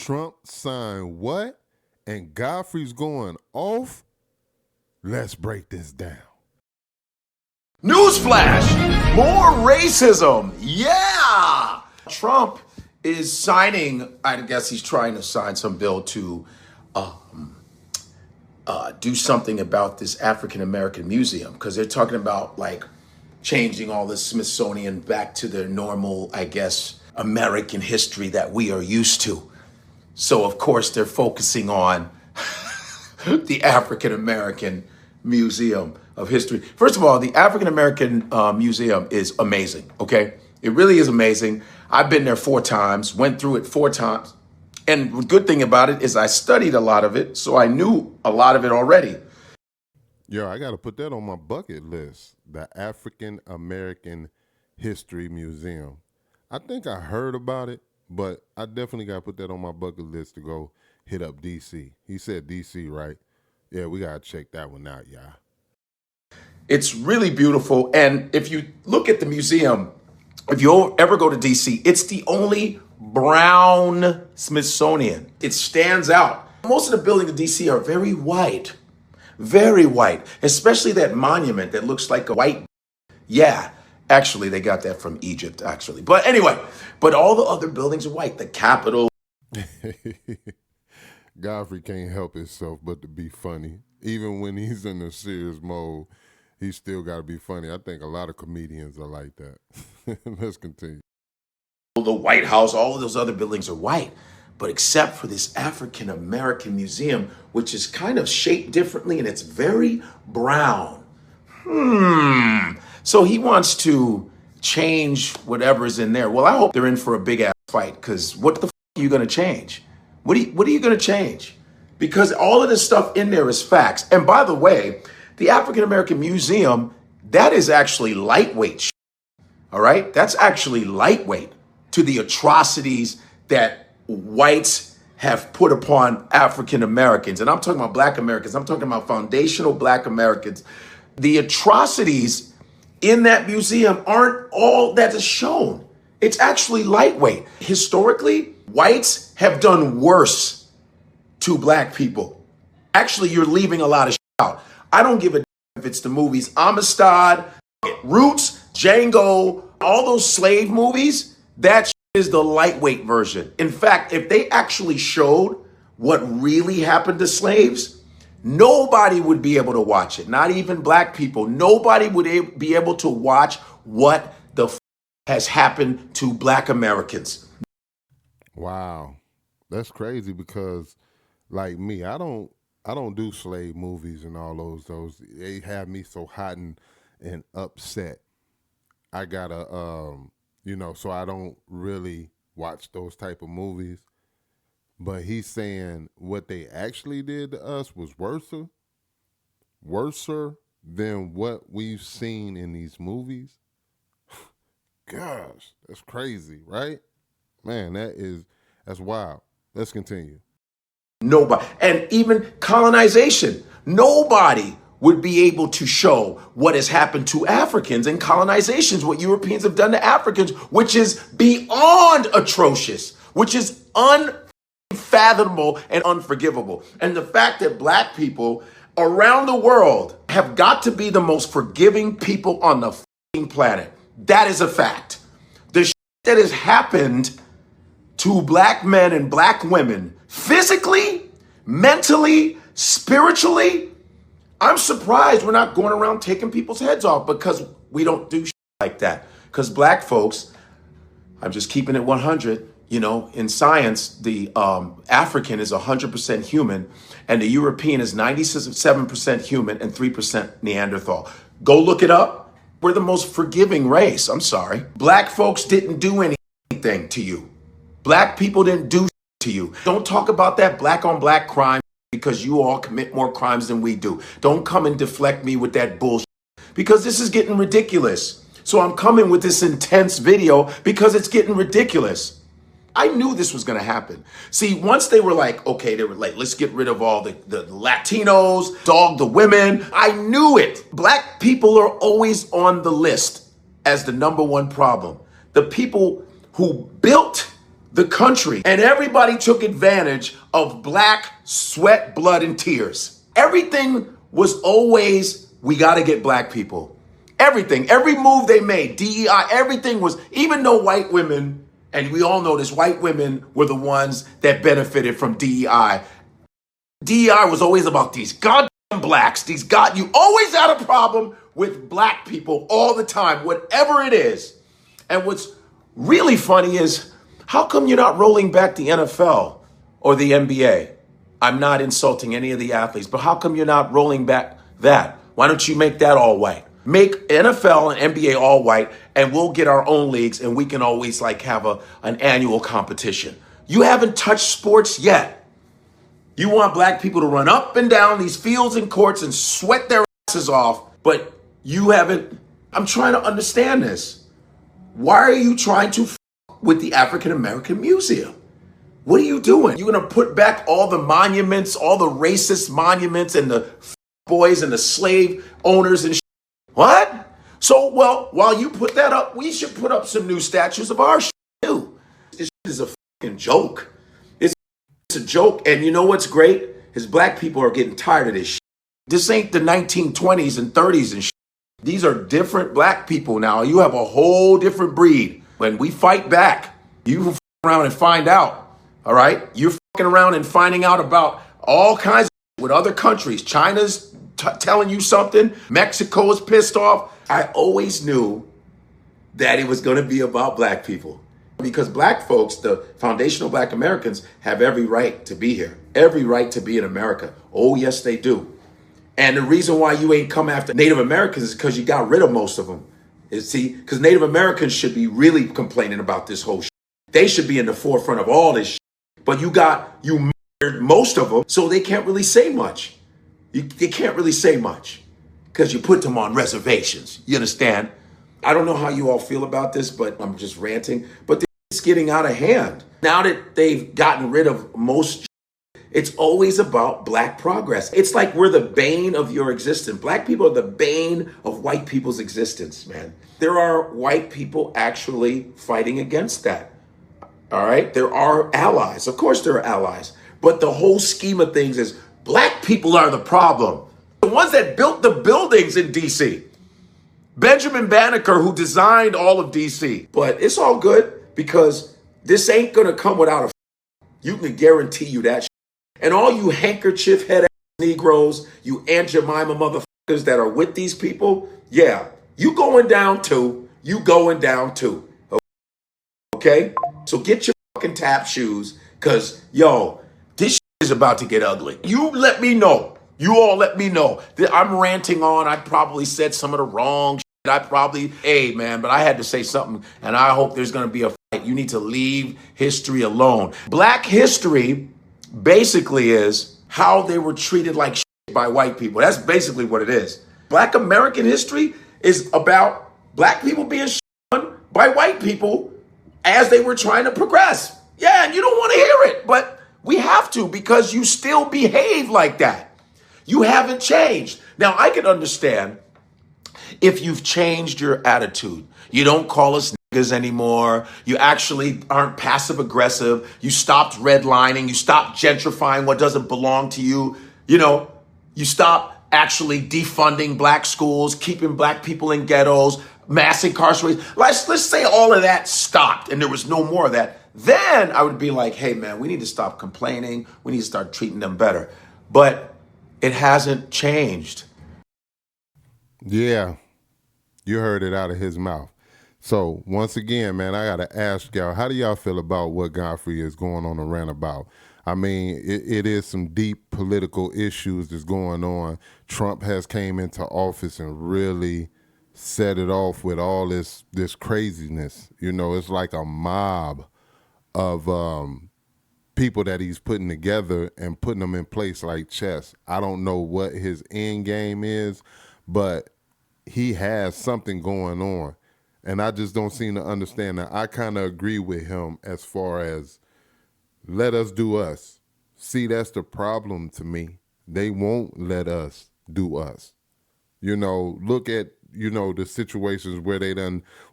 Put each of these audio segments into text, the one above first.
Trump signed what? And Godfrey's going off? Let's break this down. Newsflash! More racism! Yeah! Trump is signing, I guess he's trying to sign some bill to do something about this African American museum, because they're talking about like changing all the Smithsonian back to their normal, I guess, American history that we are used to. So of course they're focusing on the African American Museum of History. First of all, the African American Museum is amazing, okay? It really is amazing. I've been there 4 times, went through it 4 times. And the good thing about it is I studied a lot of it, so I knew a lot of it already. Yo, I got to put that on my bucket list. The African American History Museum. I think I heard about it, but I definitely got to put that on my bucket list to go hit up DC. He said DC, right? Yeah, we got to check that one out, y'all. It's really beautiful. And if you look at the museum, if you ever go to DC, it's the only brown Smithsonian. It stands out. Most of the buildings in DC are very white, especially that monument that looks like a white. Yeah, actually, they got that from Egypt, actually. But anyway, but all the other buildings are white. The Capitol. Godfrey can't help himself but to be funny. Even when he's in a serious mode, he still got to be funny. I think a lot of comedians are like that. Let's continue. The White House, all of those other buildings are white, but except for this African American Museum, which is kind of shaped differently and it's very brown. So he wants to change whatever's in there. Well, I hope they're in for a big ass fight, because what the are you going to change? What are you going to change? Because all of this stuff in there is facts. And by the way, the African American Museum, that is actually lightweight. All right? That's actually lightweight to the atrocities that whites have put upon African Americans. And I'm talking about Black Americans. I'm talking about foundational Black Americans. The atrocities in that museum aren't all that is shown. It's actually lightweight. Historically, whites have done worse to Black people. Actually, you're leaving a lot of shit out. I don't give a if it's the movies Amistad, Roots, Django, all those slave movies. That is the lightweight version. In fact, if they actually showed what really happened to slaves, nobody would be able to watch it. Not even Black people. Nobody would be able to watch what the has happened to Black Americans. Wow. That's crazy, because like me, I don't do slave movies and all those. They have me so hot and upset. I gotta so I don't really watch those type of movies. But he's saying what they actually did to us was worser than what we've seen in these movies. Gosh, that's crazy, right? Man, that's wild. Let's continue. Nobody. And even colonization. Nobody would be able to show what has happened to Africans and colonizations, what Europeans have done to Africans, which is beyond atrocious, which is unfathomable and unforgivable. And the fact that Black people around the world have got to be the most forgiving people on the planet. That is a fact. The shit that has happened to Black men and Black women, physically, mentally, spiritually, I'm surprised we're not going around taking people's heads off, because we don't do shit like that. Because Black folks, I'm just keeping it 100, in science, the African is 100% human, and the European is 97% human and 3% Neanderthal. Go look it up. We're the most forgiving race. I'm sorry. Black folks didn't do anything to you. Black people didn't do to you. Don't talk about that Black on Black crime, because you all commit more crimes than we do. Don't come and deflect me with that bullshit, because this is getting ridiculous. So I'm coming with this intense video because it's getting ridiculous. I knew this was going to happen. See, once they were like, okay, they were like, let's get rid of all the Latinos, dog the women. I knew it. Black people are always on the list as the #1 problem. The people who built the country. And everybody took advantage of black sweat, blood, and tears. Everything was always, we got to get black people. Everything, every move they made, DEI, everything was, even though white women, and we all know this, white women were the ones that benefited from DEI. DEI was always about these goddamn blacks, you always had a problem with black people all the time, whatever it is. And what's really funny is, how come you're not rolling back the NFL or the NBA? I'm not insulting any of the athletes, but how come you're not rolling back that? Why don't you make that all white? Make NFL and NBA all white, and we'll get our own leagues, and we can always like have an annual competition. You haven't touched sports yet. You want black people to run up and down these fields and courts and sweat their asses off, but you haven't. I'm trying to understand this. Why are you trying to with the African American Museum? What are you doing? You're going to put back all the monuments, all the racist monuments and the boys and the slave owners and what? So, well, while you put that up, we should put up some new statues of our too. This is a fucking joke. It's a joke. And you know what's great? Is black people are getting tired of this shit. This ain't the 1920s and 30s and shit. These are different black people now. You have a whole different breed. When we fight back, you around and find out. All right? You're fucking around and finding out about all kinds of with other countries. China's telling you something. Mexico is pissed off. I always knew that it was going to be about black people. Because black folks, the foundational black Americans, have every right to be here. Every right to be in America. Oh, yes, they do. And the reason why you ain't come after Native Americans is because you got rid of most of them. See, because Native Americans should be really complaining about this whole shit. They should be in the forefront of all this shit. But you murdered most of them, so they can't really say much. They can't really say much because you put them on reservations. You understand? I don't know how you all feel about this, but I'm just ranting. But it's getting out of hand. Now that they've gotten rid of most, it's always about black progress. It's like we're the bane of your existence. Black people are the bane of white people's existence, man. There are white people actually fighting against that. All right? There are allies. Of course there are allies. But the whole scheme of things is black people are the problem. The ones that built the buildings in D.C. Benjamin Banneker, who designed all of D.C. But it's all good because this ain't going to come without a you can guarantee you that. And all you handkerchief head Negroes, you Aunt Jemima motherfuckers that are with these people, yeah, you going down too. You going down too. Okay? So get your fucking tap shoes because, yo, this shit is about to get ugly. You let me know. You all let me know. I'm ranting on. I probably said some of the wrong shit. Hey, man, but I had to say something, and I hope there's going to be a fight. You need to leave history alone. Black history basically is how they were treated like shit by white people. That's basically what it is. Black American history is about black people being shit on by white people as they were trying to progress. Yeah, and you don't want to hear it, but we have to because you still behave like that. You haven't changed. Now, I can understand if you've changed your attitude. You don't call us niggas anymore. You actually aren't passive aggressive. You stopped redlining. You stopped gentrifying what doesn't belong to you. You know, you stop actually defunding black schools, keeping black people in ghettos, mass incarceration. Let's say all of that stopped and there was no more of that. Then I would be like, hey, man, we need to stop complaining. We need to start treating them better. But it hasn't changed. Yeah, you heard it out of his mouth. So once again, man, I got to ask y'all, how do y'all feel about what Godfrey is going on a rant about? I mean, it is some deep political issues that's going on. Trump has came into office and really set it off with all this craziness. You know, it's like a mob of people that he's putting together and putting them in place like chess. I don't know what his end game is, but he has something going on. And I just don't seem to understand that. I kind of agree with him as far as let us do us. See, that's the problem to me. They won't let us do us. You know, look at, you know, the situations where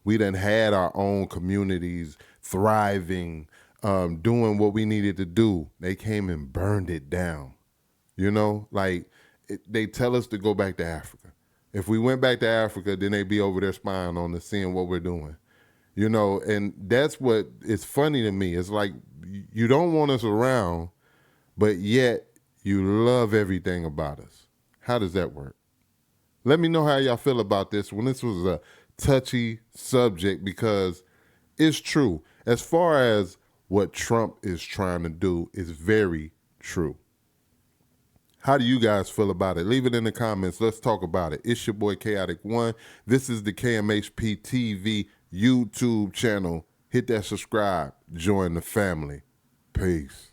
we done had our own communities thriving, doing what we needed to do, they came and burned it down. You know, like they tell us to go back to Africa. If we went back to Africa, then they'd be over there spying on us, seeing what we're doing. You know, and that's what is funny to me. It's like you don't want us around, but yet you love everything about us. How does that work? Let me know how y'all feel about this when this was a touchy subject, because it's true. As far as what Trump is trying to do is very true. How do you guys feel about it? Leave it in the comments. Let's talk about it. It's your boy Kaotic One. This is the KMHP TV YouTube channel. Hit that subscribe. Join the family. Peace.